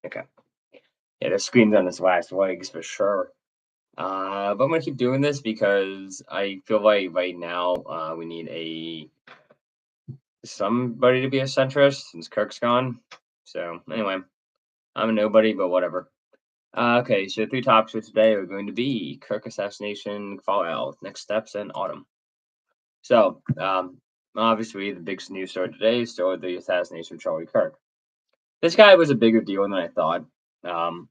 Okay. Yeah, the screen's on its last legs for sure. But I'm gonna keep doing this because I feel like right now we need a somebody to be a centrist since Kirk's gone. So anyway, I'm a nobody, but whatever. Okay, so three topics for today are going to be Kirk assassination, fallout, next steps, and autumn. So obviously the big news story today is still the assassination of Charlie Kirk. This guy was a bigger deal than I thought. Um,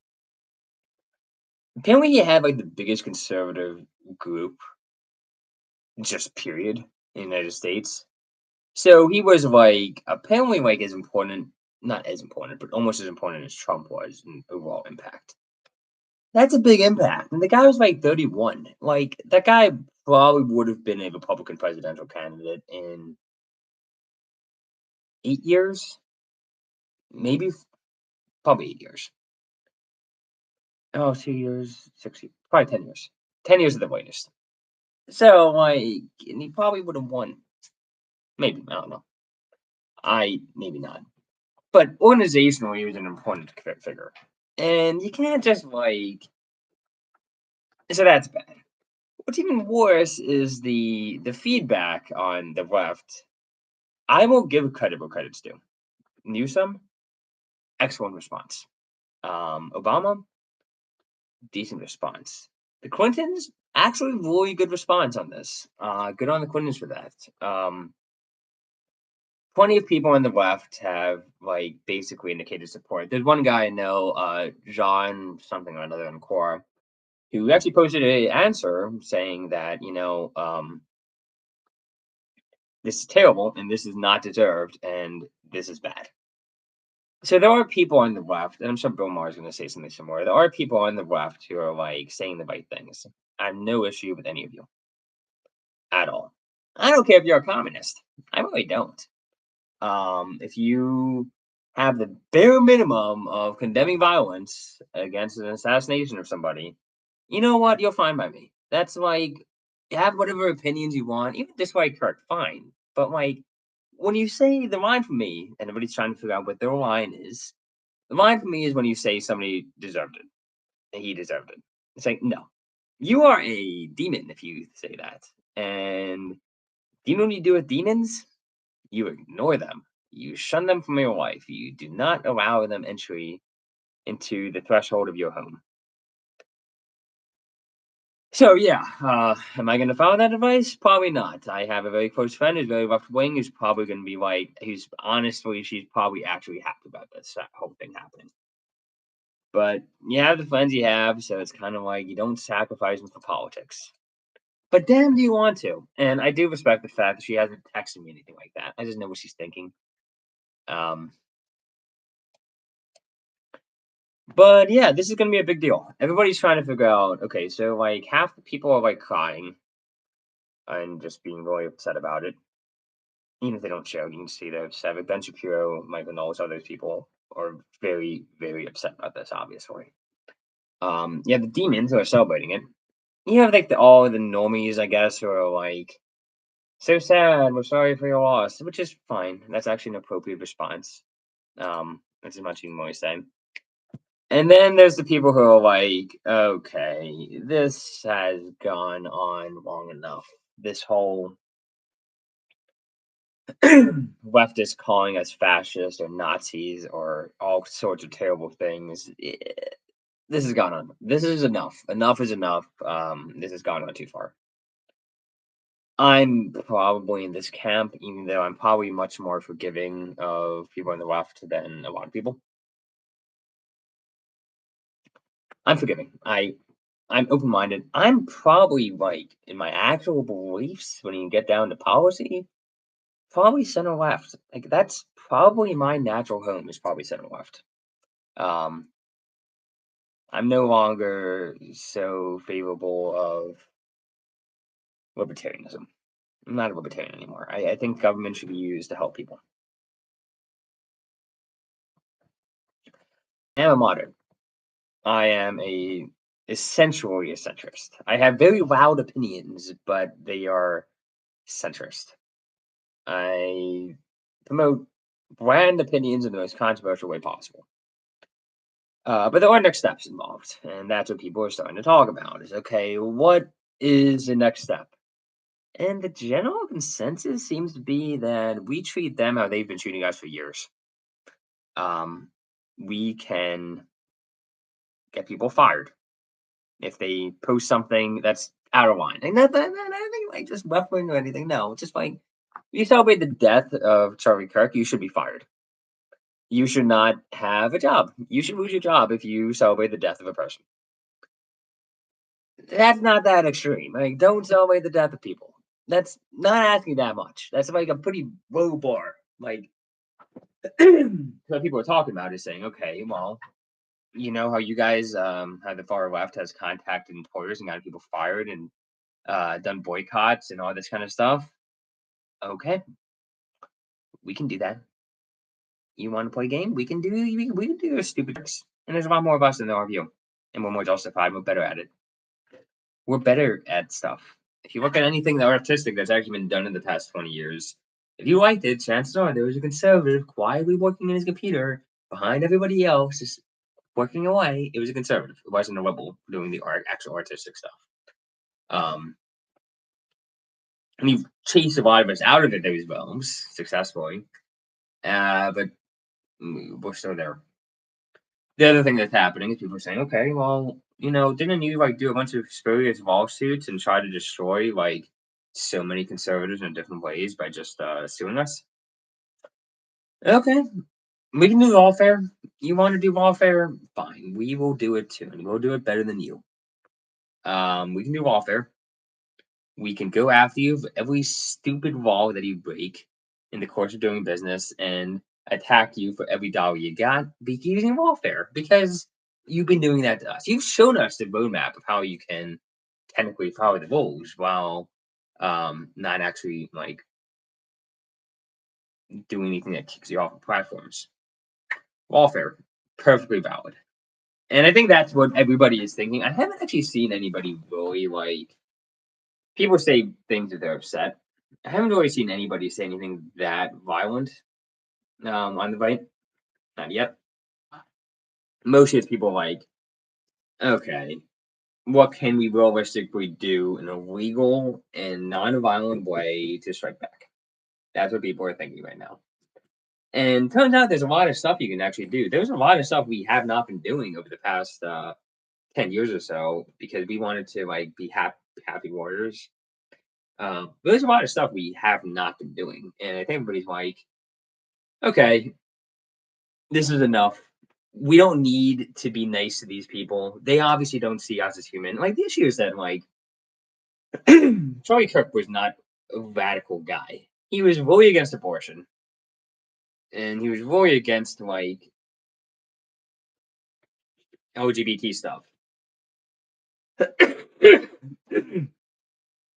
Apparently, he had like the biggest conservative group, just period, in the United States. So he was like apparently like as important, not as important, but almost as important as Trump was in overall impact. That's a big impact. And the guy was like 31. Like that guy probably would have been a Republican presidential candidate in 8 years, maybe probably 8 years. Oh, 2 years, 6 years, probably 10 years. 10 years at the latest. So like and he probably would have won. Maybe. I don't know. I maybe not. But organizationally, he was an important figure. And you can't just like so that's bad. What's even worse is the feedback on the left. I will give credit where credit's due. Newsom, excellent response. Obama, decent response. The Clintons, actually really good response on this. Good on the Clintons for that. Plenty of people on the left have like basically indicated support. There's one guy I know, John something or another in Quora, who actually posted a answer saying that this is terrible and this is not deserved and this is bad. So there are people on the left, and I'm sure Bill Maher is going to say something similar. There are people on the left who are like saying the right things. I have no issue with any of you at all. I don't care if you're a communist. I really don't. If you have the bare minimum of condemning violence against an assassination of somebody, you know what? You'll find by me. That's like have whatever opinions you want. Even dislike Kirk, fine. But like when you say the line for me, and everybody's trying to figure out what their line is. The line for me is when you say somebody deserved it, and he deserved it. It's like no, you are a demon if you say that. And do you know what you do with demons? You ignore them. You shun them from your life. You do not allow them entry into the threshold of your home. So yeah, am I going to follow that advice? Probably not. I have a very close friend who's very left wing, who's probably going to be like, who's honestly, she's probably actually happy about this that whole thing happening. But you have the friends you have, so it's kind of like you don't sacrifice them for politics. But damn, do you want to? And I do respect the fact that she hasn't texted me anything like that. I just know what she's thinking. Um, But yeah, this is gonna be a big deal. Everybody's trying to figure out, okay, so like half the people are like crying and just being really upset about it. Even if they don't show, you can see they're upset. Ben Shapiro, Michael Knowles, all those people are very, very upset about this, obviously. Yeah, the demons who are celebrating it. You have like all the normies, I guess, who are like, so sad, we're sorry for your loss, which is fine. That's actually an appropriate response. That's as much as you can really say. And then there's the people who are like, okay, this has gone on long enough. This whole leftist calling us fascists or Nazis or all sorts of terrible things. This has gone on. This is enough. Enough is enough. This has gone on too far. I'm probably in this camp, even though I'm probably much more forgiving of people on the left than a lot of people. I'm forgiving. I'm open minded. I'm probably like in my actual beliefs when you get down to policy, probably center left. Like that's probably my natural home is probably center left. Um, I'm no longer so favorable of libertarianism. I'm not a libertarian anymore. I think government should be used to help people. I am a moderate. I am a essentially a centrist. I have very loud opinions, but they are centrist. I promote bland opinions in the most controversial way possible. But there are next steps involved, and that's what people are starting to talk about. Is okay, what is the next step? And the general consensus seems to be that we treat them how they've been treating us for years. Um, we can get people fired if they post something that's out of line. And not anything like just weaponing or anything. No, just like you celebrate the death of Charlie Kirk, you should be fired. You should not have a job. You should lose your job if you celebrate the death of a person. That's not that extreme. Like, don't celebrate the death of people. That's not asking that much. That's like a pretty low bar. Like, what people are talking about is saying, okay, well, you know how you guys, how the far left has contacted employers and gotten people fired and done boycotts and all this kind of stuff. Okay, we can do that. You want to play a game? We can do those stupid tricks. And there's a lot more of us than there are of you, and we're more justified. We're better at it. We're better at stuff. If you look at anything that artistic that's actually been done in the past 20 years, if you liked it, chances are there was a conservative quietly working in his computer behind everybody else, just working away. It was a conservative. It wasn't a rebel doing the actual artistic stuff. Um, and he chased a lot of us out of those realms successfully, but we're still there. The other thing that's happening is people are saying, okay, well, didn't you like do a bunch of spurious lawsuits and try to destroy like so many conservatives in different ways by just suing us? Okay, we can do lawfare. You want to do lawfare? Fine, we will do it too, and we'll do it better than you. We can do lawfare. We can go after you for every stupid law that you break in the course of doing business and attack you for every dollar you got using lawfare because you've been doing that to us. You've shown us the roadmap of how you can technically follow the rules while not actually like doing anything that kicks you off of platforms. Lawfare, perfectly valid. And I think that's what everybody is thinking. I haven't actually seen anybody really like people say things that they're upset. I haven't really seen anybody say anything that violent on the right. Not yet. Mostly it's people like, okay, what can we realistically do in a legal and non-violent way to strike back? That's what people are thinking right now. And turns out there's a lot of stuff you can actually do. There's a lot of stuff we have not been doing over the past 10 years or so because we wanted to like be happy warriors. But there's a lot of stuff we have not been doing, and I think everybody's like, okay, this is enough. We don't need to be nice to these people. They obviously don't see us as human. Like the issue is that like Charlie Kirk was not a radical guy. He was really against abortion, and he was really against like LGBT stuff.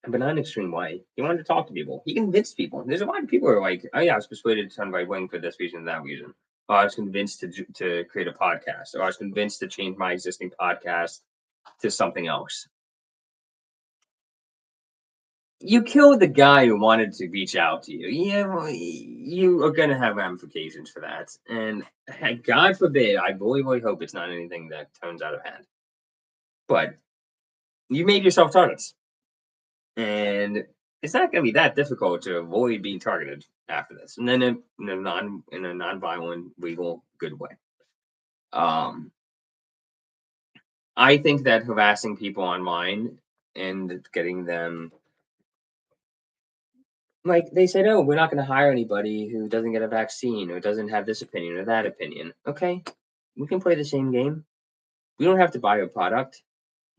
But not in an extreme way. He wanted to talk to people. He convinced people. There's a lot of people who are like, oh yeah, I was persuaded to turn right wing for this reason and that reason. Or I was convinced to create a podcast. Or I was convinced to change my existing podcast to something else. You killed the guy who wanted to reach out to you. Yeah, you are gonna have ramifications for that. And God forbid, I really, really hope it's not anything that turns out of hand. But you made yourself targets. And it's not going to be that difficult to avoid being targeted after this, and then in a non-violent, legal, good way. Um, I think that harassing people online and getting them like they said, oh, we're not going to hire anybody who doesn't get a vaccine or doesn't have this opinion or that opinion. Okay, we can play the same game. We don't have to buy a product.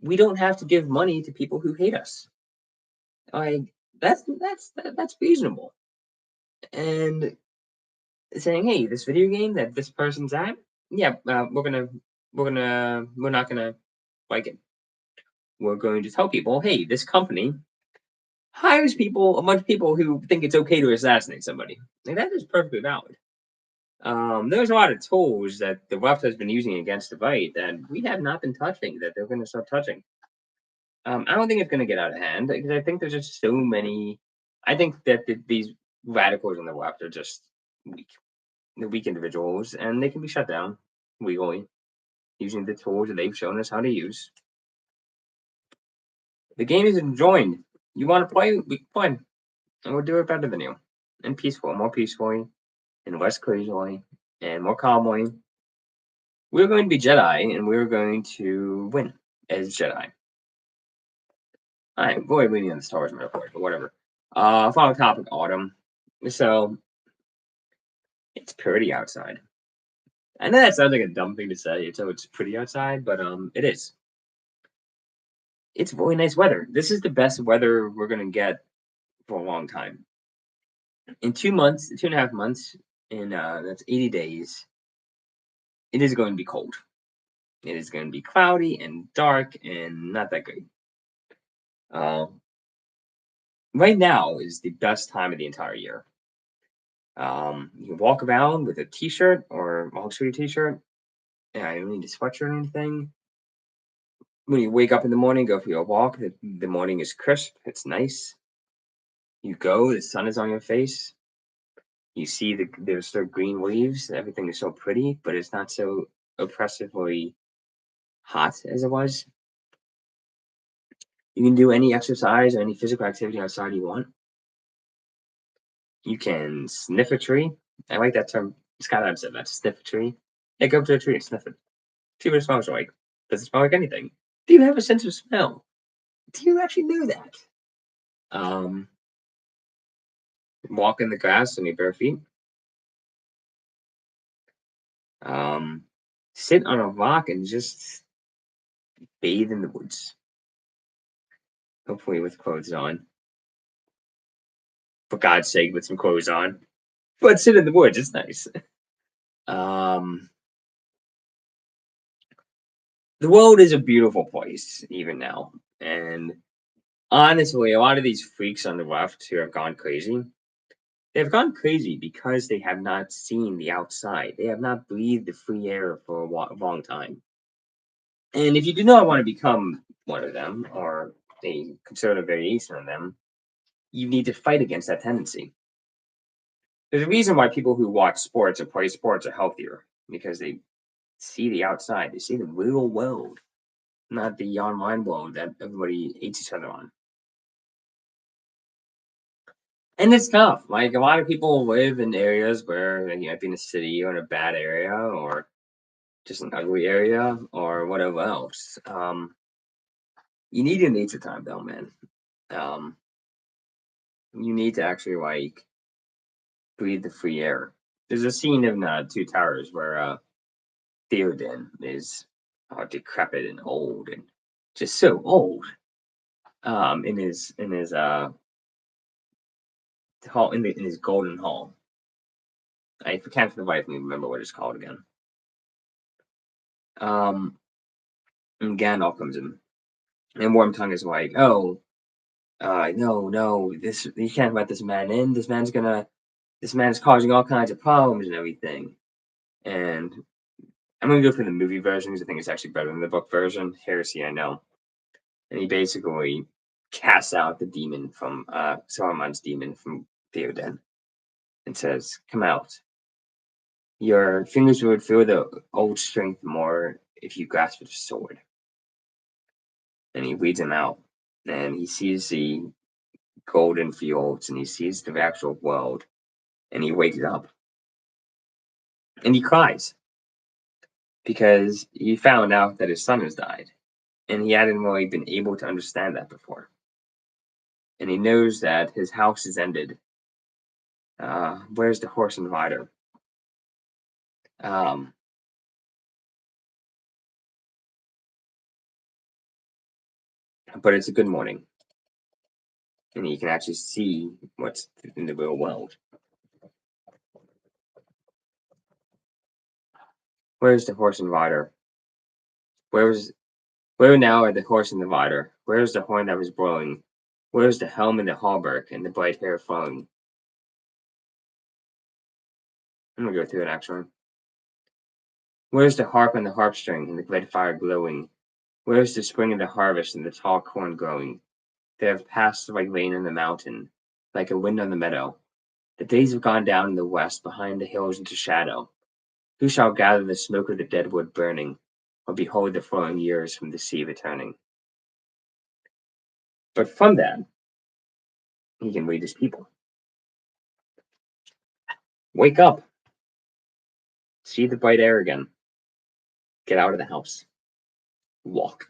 We don't have to give money to people who hate us. Like that's reasonable. And saying, "Hey, this video game that this person's at, yeah, we're not gonna like it. We're going to tell people, hey, this company hires people, a bunch of people who think it's okay to assassinate somebody. Like that is perfectly valid. There's a lot of tools that the left has been using against the right that we have not been touching that they're going to start touching. I don't think it's going to get out of hand because I think there's just so many. I think that these radicals on the left are just weak. They're weak individuals, and they can be shut down legally. using the tools that they've shown us how to use. The game is enjoying. You want to play? We can play, and we'll do it better than you, and more peacefully, and less crazily, and more calmly. We're going to be Jedi, and we're going to win as Jedi. I'm going leaning on the Star Wars metaphor, but whatever. Final topic: autumn. So it's pretty outside. I know that sounds like a dumb thing to say. It's pretty outside, but it is. It's really nice weather. This is the best weather we're gonna get for a long time. In 2 months, 2.5 months, and that's 80 days. It is going to be cold. It is going to be cloudy and dark and not that great. Right now is the best time of the entire year. You can walk around with a t-shirt or a long-sleeve t-shirt. Yeah, you don't need a sweatshirt or anything. When you wake up in the morning, go for your walk. The morning is crisp. It's nice. You go. The sun is on your face. You see there's still green leaves. Everything is so pretty, but it's not so oppressively hot as it was. You can do any exercise or any physical activity outside you want. You can sniff a tree. I like that term. Skydive said that. Sniff a tree. Yeah, go up to a tree and sniff it. See what it smells like. Does it smell like anything? Do you have a sense of smell? Do you actually know that? Walk in the grass on your bare feet. Sit on a rock and just bathe in the woods. Hopefully with clothes on. For God's sake, with some clothes on. But sit in the woods, it's nice. The world is a beautiful place, even now. And honestly, a lot of these freaks on the left who have gone crazy, they've gone crazy because they have not seen the outside. They have not breathed the free air for a long time. And if you do not want to become one of them or a conservative variation of them, you need to fight against that tendency. There's a reason why people who watch sports or play sports are healthier because they see the outside, they see the real world, not the online world that everybody hates each other on. And it's tough. Like a lot of people live in areas where you might be in a city or in a bad area or just an ugly area or whatever else. You need your nature time though, man. You need to actually like breathe the free air. There's a scene in Two Towers where Theoden is decrepit and old and just so old. In his hall in his golden hall. I can't for the life of me remember what it's called again. And Gandalf comes in, and Wormtongue is like, "Oh, no, this you can't let this man in. This man's causing all kinds of problems and everything." And I'm gonna go for the movie version because I think it's actually better than the book version. Heresy, I know. And he basically casts out the demon from Saruman's demon from Theoden and says, "Come out. Your fingers would feel the old strength more if you grasped a sword." And he leads him out, and he sees the golden fields, and he sees the actual world, and he wakes up, and he cries because he found out that his son has died, and he hadn't really been able to understand that before. And he knows that his house is ended. Where's the horse and rider? But it's a good morning, and you can actually see what's in the real world. Where's the horse and rider? Where now are the horse and the rider? Where's the horn that was blowing? Where's the helm and the hauberk and the bright hair flowing? I'm gonna go through it actually. Where's the harp and the harp string and the red fire glowing? Where's the spring of the harvest and the tall corn growing? They have passed like rain on the mountain, like a wind on the meadow. The days have gone down in the west, behind the hills into shadow. Who shall gather the smoke of the dead wood burning? or behold the flowing years from the sea of returning. But from that, he can lead his people. Wake up, see the bright air again, get out of the house, walk.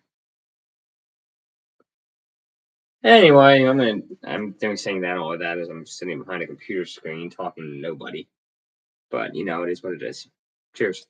Anyway, I'm doing saying that all of that as I'm sitting behind a computer screen talking to nobody. But you know, it is what it is. Cheers.